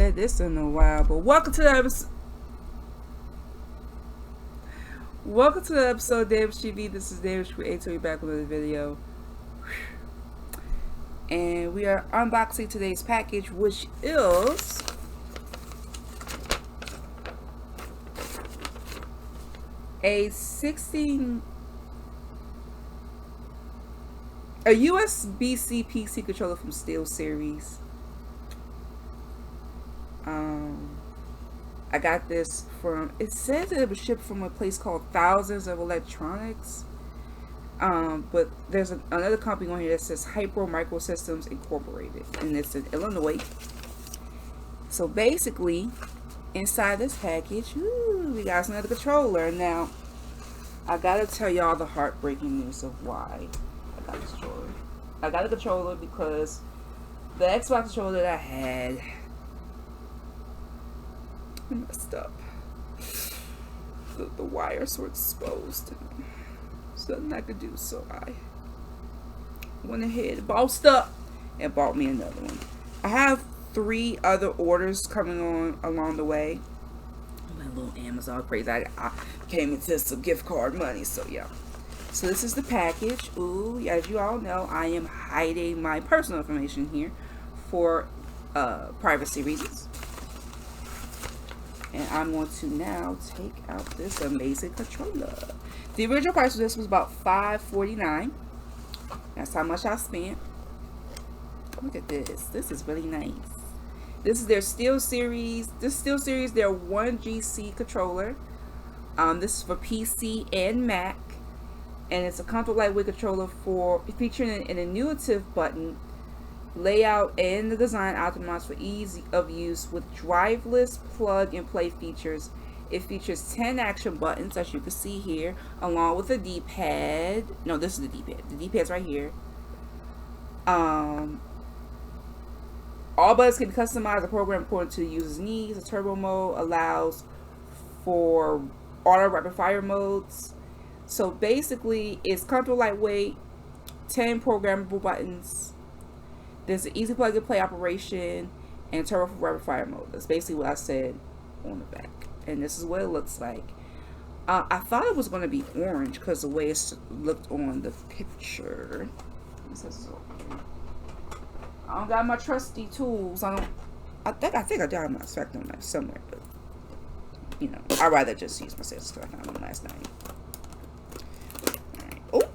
said this in a while, but welcome to the episode. Welcome to the episode of Damage TV. This is Damage Creator. We're back with another video. And we are unboxing today's package, which is a USB-C PC controller from SteelSeries. I got this from, it says that it was shipped from a place called Thousands of Electronics. But there's another company on here that says Hyper Microsystems Incorporated, and it's in Illinois. So basically, inside this package, we got another controller. Now, I gotta tell y'all the heartbreaking news of why I got this controller. I got a controller because the Xbox controller that I had messed up. The wires were exposed. There's nothing I could do, so I went ahead, bossed up, and bought me another one. I have 3 other orders coming on along the way. My little Amazon crazy. I came into some gift card money, so yeah. So this is the package. Ooh, as you all know, I am hiding my personal information here for privacy reasons. And I'm going to now take out this amazing controller. The original price of this was about $5.49. That's how much I spent. Look at this. This is really nice. This is their SteelSeries. This SteelSeries, their 1GC controller. This is for PC and Mac. And it's a comfortable lightweight controller featuring an intuitive button layout and the design optimized for ease of use with driveless plug-and-play features. It features 10 action buttons, as you can see here, along with a D-pad. No, this is the D-pad. The D-pad's right here. All buttons can be customized and programmed according to the user's needs. The turbo mode allows for auto rapid-fire modes. So basically, it's comfortable, lightweight, 10 programmable buttons. There's an easy plug-and-play operation and turbo for rapid-fire mode. That's basically what I said on the back. And this is what it looks like. I thought it was going to be orange because the way it looked on the picture. I don't got my trusty tools. I think I got my spectrum knife somewhere, but you know, I'd rather just use my scissors because I found them last night. Alright. Oh!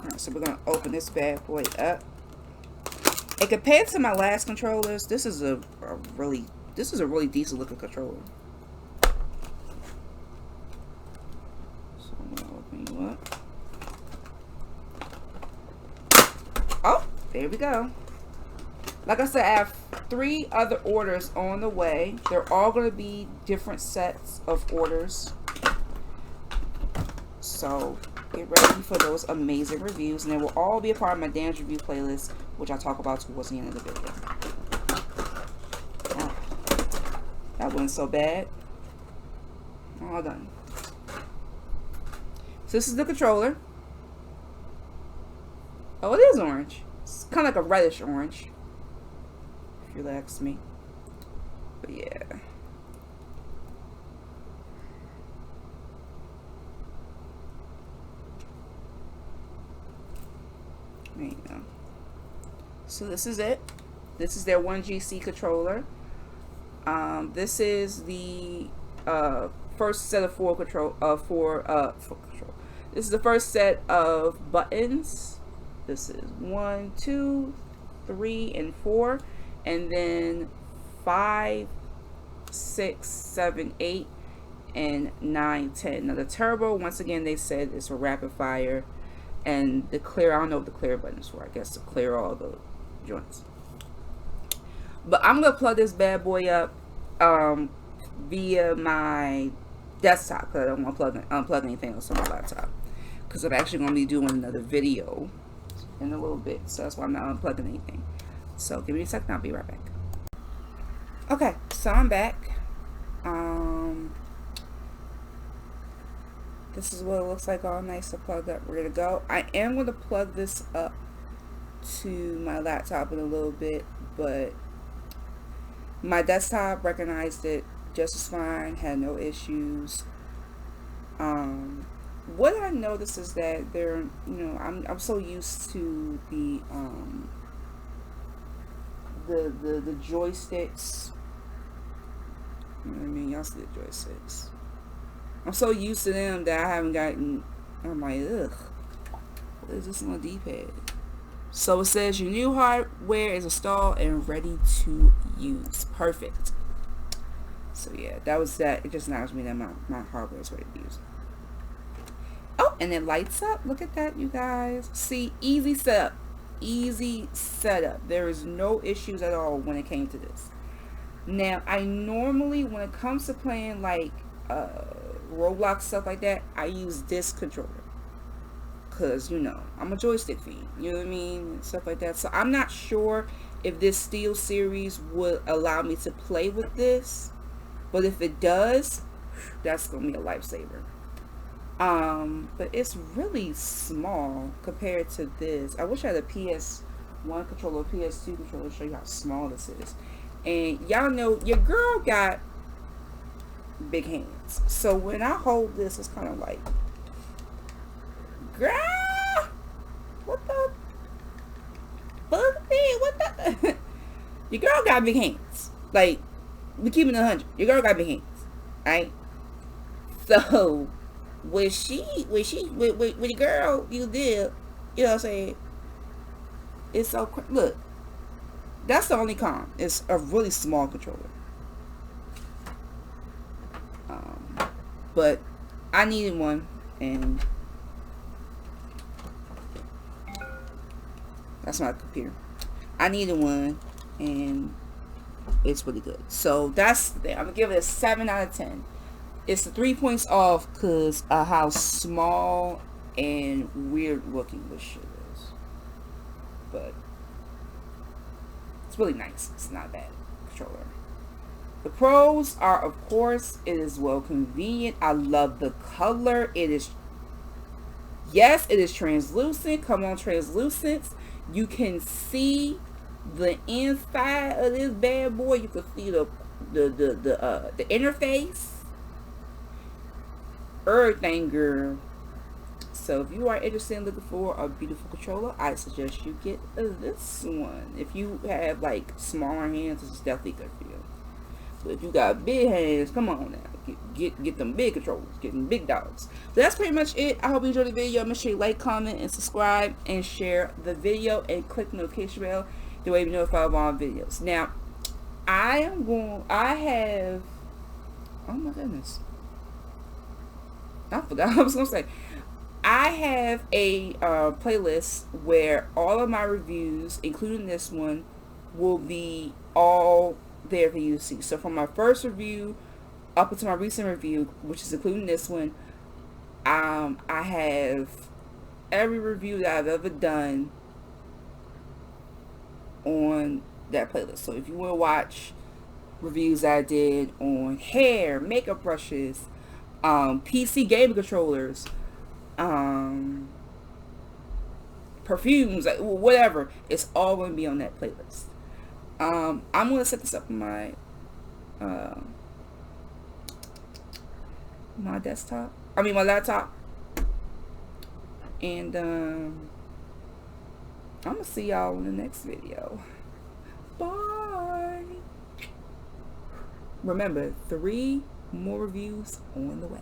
Alright, so we're gonna open this bad boy up. And compared to my last controllers, this is a really decent looking controller. So I'm gonna open you up. Oh, there we go. Like I said, I have 3 other orders on the way. They're all gonna be different sets of orders. So get ready for those amazing reviews, and they will all be a part of my Dan's review playlist, which I'll talk about towards the end of the video. That wasn't so bad. All done. So this is the controller. Oh, it is orange. It's kind of like a reddish orange, if you ask me. But yeah. There you go. So this is it. This is their 1GC controller. This is the first set of 4 control. This is the first set of buttons. This is 1, 2, 3, and 4, and then 5, 6, 7, 8, and 9, 10. Now the turbo, once again, they said is for rapid fire, and the clear. I don't know what the clear button is for. I guess to clear all the joints. But I'm gonna plug this bad boy up via my desktop because I don't want to unplug anything else on my laptop, because I'm actually gonna be doing another video in a little bit, so that's why I'm not unplugging anything. So give me a second, I'll be right back. Okay, so I'm back. This is what it looks like, all nice to plug up, ready to go. I am going to plug this up to my laptop in a little bit, but My desktop recognized it just as fine, had no issues. What I noticed is that they're, I'm so used to the joysticks. You know what I mean? Y'all see the joysticks. I'm so used to them that I haven't gotten. I'm like, ugh. What is this on the D-pad? So it says your new hardware is installed and ready to use. Perfect. So yeah, that was that. It just acknowledged me that my hardware is ready to use. Oh, and it lights up. Look at that, you guys. See, easy setup. Easy setup. There is no issues at all when it came to this. Now, I normally, when it comes to playing like Roblox, stuff like that, I use this controller. Because, I'm a joystick fiend. You know what I mean? Stuff like that. So, I'm not sure if this SteelSeries would allow me to play with this. But if it does, that's going to be a lifesaver. But it's really small compared to this. I wish I had a PS1 controller, PS2 controller to show you how small this is. And y'all know your girl got big hands. So when I hold this, it's kind of like, girl, what the fuck, man? What the? Your girl got big hands. Like, we keeping it 100. Your girl got big hands, right? So with the girl you did, you know what I'm saying? It's so look. That's the only con. It's a really small controller. But I needed one, and that's my computer. I needed one, and it's really good. So that's the thing. I'm gonna give it a 7 out of 10. It's the 3 points off because of how small and weird looking this shit is. But it's really nice. It's not a bad controller. The pros are, of course, it is well convenient. I love the color. It is, yes, it is translucent. Come on, translucence. You can see the inside of this bad boy. You can see the interface. Everything, girl. So if you are interested in looking for a beautiful controller, I suggest you get this one. If you have like smaller hands, this is definitely good for you. But if you got big hands, come on now, get them big controllers, get them big dogs. So that's pretty much it. I hope you enjoyed the video. Make sure you like, comment, and subscribe, and share the video, and click the notification bell the way you be notified of all videos. Now, oh my goodness, I forgot what I was gonna say. I have a playlist where all of my reviews, including this one, will be all there for you to see. So from my first review up until my recent review, which is including this one, I have every review that I've ever done on that playlist. So if you want to watch reviews I did on hair, makeup brushes, PC gaming controllers, perfumes, like whatever, it's all going to be on that playlist. I'm going to set this up on my my laptop, and I'm going to see y'all in the next video. Bye. Remember, 3 more reviews on the way.